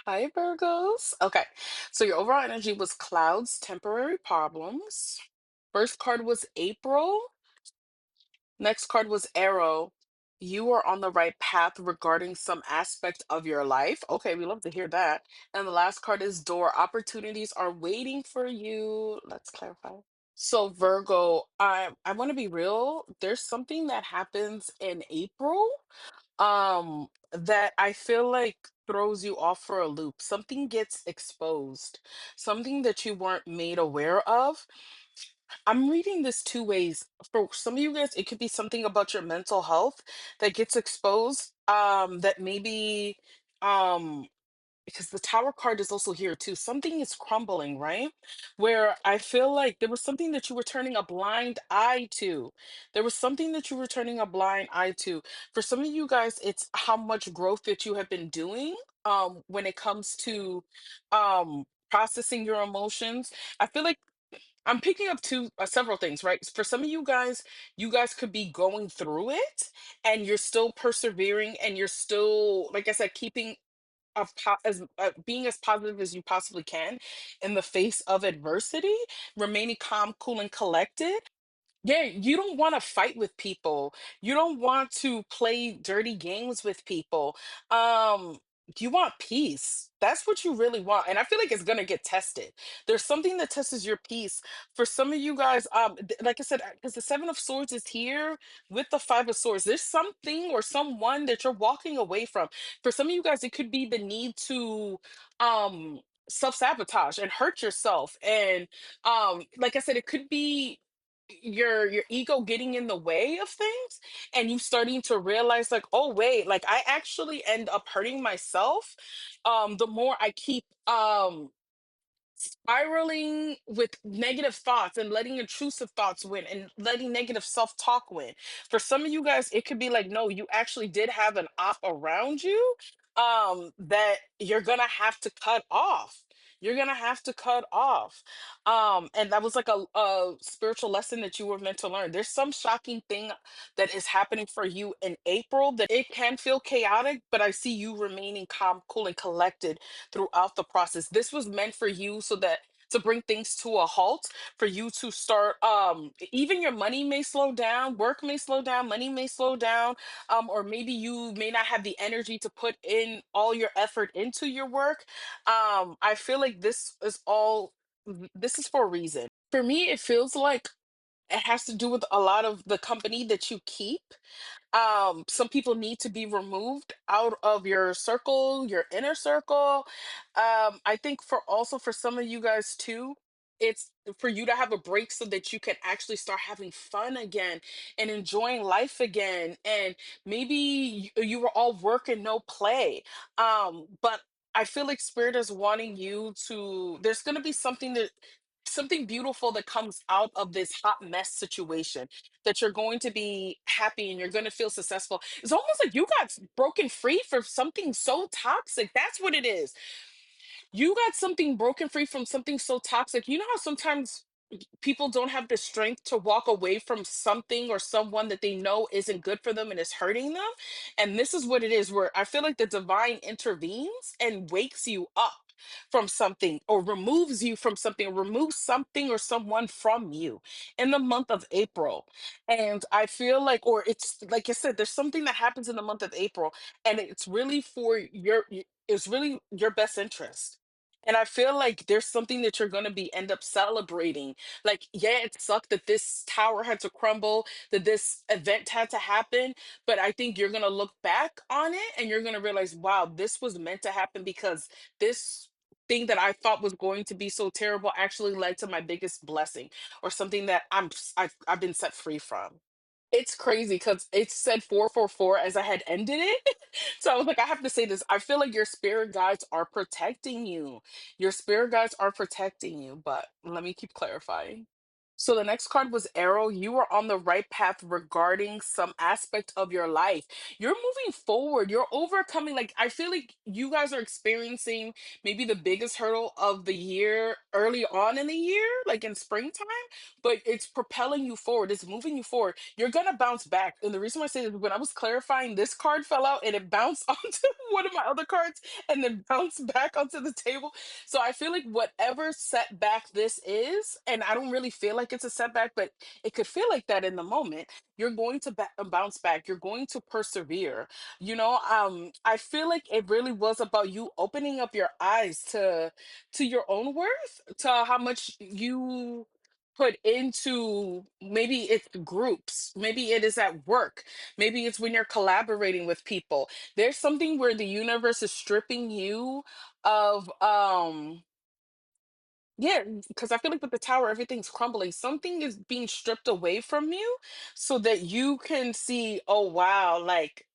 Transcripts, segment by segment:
Hi, Virgos. Okay, so your overall energy was clouds, temporary problems. First card was April. Next card was Arrow. You are on the right path regarding some aspect of your life. Okay, we love to hear that. And the last card is Door. Opportunities are waiting for you. Let's clarify. So Virgo, I want to be real. There's something that happens in April that I feel like throws you off for a loop. Something gets exposed, something that you weren't made aware of. I'm reading this two ways. For some of you guys, it could be something about your mental health that gets exposed. That maybe um because the tower card is also here too. Something is crumbling, right? Where I feel like there was something that you were turning a blind eye to. There was something that you were turning a blind eye to. For some of you guys, it's how much growth that you have been doing when it comes to processing your emotions. I feel like I'm picking up two several things, right? For some of you guys could be going through it and you're still persevering and you're still, like I said, keeping as being as positive as you possibly can in the face of adversity, remaining calm, cool, and collected. Yeah, you don't want to fight with people. You don't want to play dirty games with people. Um, you want peace. That's what you really want. And I feel like it's gonna get tested. There's something that tests your peace. For some of you guys, like I said, because the Seven of Swords is here with the Five of Swords. There's something or someone that you're walking away from. For some of you guys, it could be the need to self-sabotage and hurt yourself. And like I said, it could be your ego getting in the way of things and you starting to realize like, oh wait, like I actually end up hurting myself the more I keep spiraling with negative thoughts and letting intrusive thoughts win and letting negative self-talk win. For some of you guys, it could be like, no, you actually did have an op around you that you're gonna have to cut off. You're gonna have to cut off. And that was like a spiritual lesson that you were meant to learn. There's some shocking thing that is happening for you in April that it can feel chaotic, but I see you remaining calm, cool, and collected throughout the process. This was meant for you so that to bring things to a halt, for you to start even your money may slow down, work may slow down, money may slow down, or maybe you may not have the energy to put in all your effort into your work. I feel like this is for a reason. For me, it feels like it has to do with a lot of the company that you keep. Some people need to be removed out of your circle, your inner circle. I think for some of you guys too, it's for you to have a break so that you can actually start having fun again and enjoying life again. And maybe you were all work and no play. But I feel like spirit is wanting you to, there's going to be something beautiful that comes out of this hot mess situation, that you're going to be happy and you're going to feel successful. It's almost like you got broken free from something so toxic. That's what it is. You got something broken free from something so toxic. You know how sometimes people don't have the strength to walk away from something or someone that they know isn't good for them and is hurting them. And this is what it is, where I feel like the divine intervenes and wakes you up from something or removes you from something, or removes something or someone from you in the month of April. And I feel like, or it's like I said, there's something that happens in the month of April and it's really for it's really your best interest. And I feel like there's something that you're going to be end up celebrating. Like, yeah, it sucked that this tower had to crumble, that this event had to happen, but I think you're going to look back on it and you're going to realize, wow, this was meant to happen because this thing that I thought was going to be so terrible actually led to my biggest blessing, or something that I've been set free from. It's crazy because it said 444 as I had ended it. So I was like, I have to say this. I feel like your spirit guides are protecting you. Your spirit guides are protecting you, but let me keep clarifying. So the next card was Arrow. You are on the right path regarding some aspect of your life. You're moving forward. You're overcoming. Like, I feel like you guys are experiencing maybe the biggest hurdle of the year early on in the year, like in springtime, but it's propelling you forward. It's moving you forward. You're going to bounce back. And the reason why I say this, when I was clarifying, this card fell out and it bounced onto one of my other cards and then bounced back onto the table. So I feel like whatever setback this is, and I don't really feel like it's a setback, but it could feel like that in the moment. You're going to bounce back. You're going to persevere. I feel like it really was about you opening up your eyes to your own worth, to how much you put into, maybe it's groups, maybe it is at work, maybe it's when you're collaborating with people. There's something where the universe is stripping you of yeah, because I feel like with the tower everything's crumbling. Something is being stripped away from you so that you can see, oh wow, like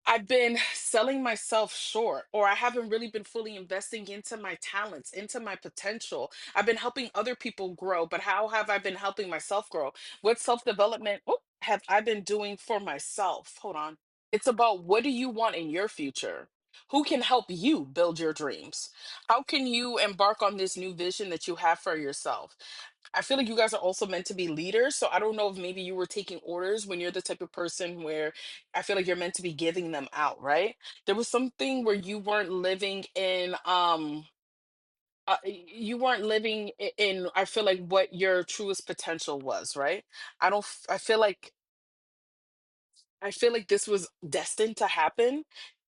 I've been selling myself short, or I haven't really been fully investing into my talents, into my potential. I've been helping other people grow, but how have I been helping myself grow? What self-development have I been doing for myself? Hold on. It's about, what do you want in your future? Who can help you build your dreams? How can you embark on this new vision that you have for yourself? I feel like you guys are also meant to be leaders. So I don't know if maybe you were taking orders when you're the type of person where I feel like you're meant to be giving them out, right? There was something where you weren't living in you weren't living in, I feel like, what your truest potential was, right? I don't I feel like this was destined to happen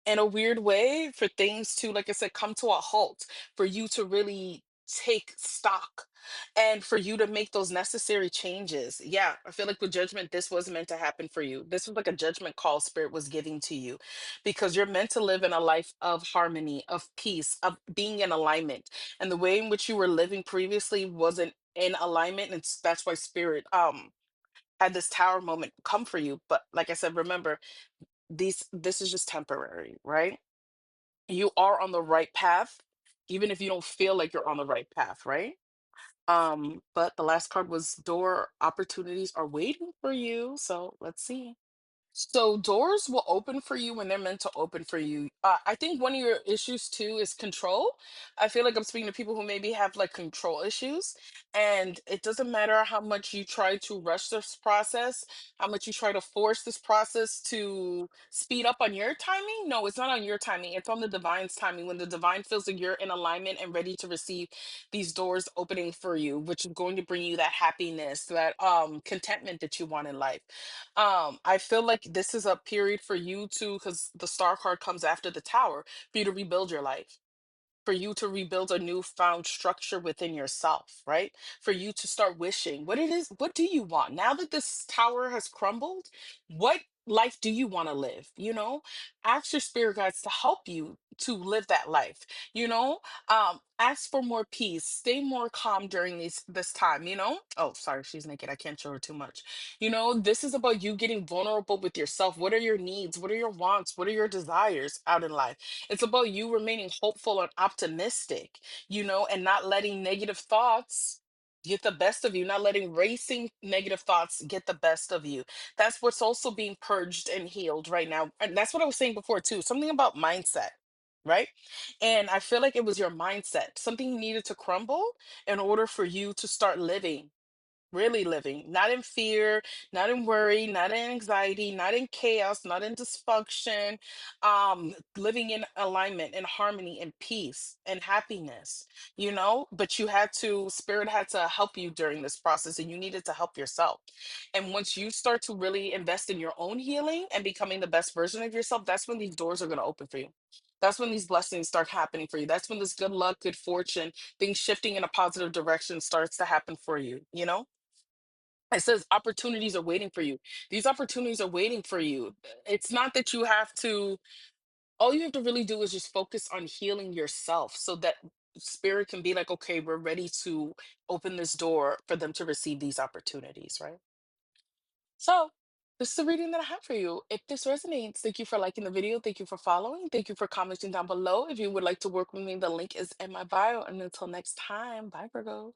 in a weird way, for things to, like I said, come to a halt, for you to really take stock and for you to make those necessary changes. Yeah, I feel like with judgment, this was meant to happen for you. This was like a judgment call spirit was giving to you, because you're meant to live in a life of harmony, of peace, of being in alignment. And the way in which you were living previously wasn't in alignment. And that's why spirit had this tower moment come for you. But like I said, remember, this is just temporary, right? You are on the right path, even if you don't feel like you're on the right path, right? But the last card was door opportunities are waiting for you. So let's see. So doors will open for you when they're meant to open for you. I think one of your issues too is control. I feel like I'm speaking to people who maybe have like control issues, and it doesn't matter how much you try to rush this process, how much you try to force this process to speed up on your timing. No, it's not on your timing. It's on the divine's timing. When the divine feels like you're in alignment and ready to receive these doors opening for you, which is going to bring you that happiness, that contentment that you want in life. I feel like this is a period for you to, because the star card comes after the tower, for you to rebuild your life, for you to rebuild a newfound structure within yourself, right? For you to start wishing what it is, what do you want? Now that this tower has crumbled, what life do you want to live? Ask your spirit guides to help you to live that life, ask for more peace, stay more calm during this time, Oh, sorry, she's naked. I can't show her too much. This is about you getting vulnerable with yourself. What are your needs? What are your wants? What are your desires out in life? It's about you remaining hopeful and optimistic, and not letting negative thoughts get the best of you, not letting racing negative thoughts get the best of you. That's what's also being purged and healed right now. And that's what I was saying before, too. Something about mindset, right? And I feel like it was your mindset. Something needed to crumble in order for you to start living, really living, not in fear, not in worry, not in anxiety, not in chaos, not in dysfunction, living in alignment and harmony and peace and happiness, but spirit had to help you during this process, and you needed to help yourself. And once you start to really invest in your own healing and becoming the best version of yourself, that's when these doors are going to open for you. That's when these blessings start happening for you. That's when this good luck, good fortune, things shifting in a positive direction starts to happen for you. It says opportunities are waiting for you. These opportunities are waiting for you. It's not that you have to, all you have to really do is just focus on healing yourself so that spirit can be like, okay, we're ready to open this door for them to receive these opportunities, right? So, this is the reading that I have for you. If this resonates, thank you for liking the video. Thank you for following. Thank you for commenting down below. If you would like to work with me, the link is in my bio. And until next time, bye, Virgo.